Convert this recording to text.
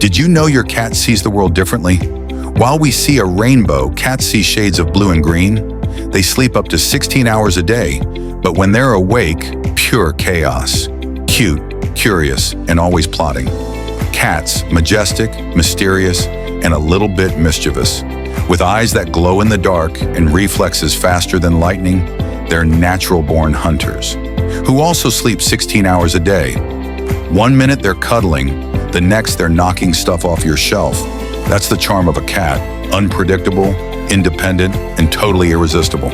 Did you know your cat sees the world differently? While we see a rainbow, cats see shades of blue and green. They sleep up to 16 hours a day, but when they're awake, pure chaos. Cute, curious, and always plotting. Cats, majestic, mysterious, and a little bit mischievous. With eyes that glow in the dark and reflexes faster than lightning, they're natural-born hunters, who also sleep 16 hours a day. One minute they're cuddling, the next they're knocking stuff off your shelf. That's the charm of a cat, unpredictable, independent, and totally irresistible.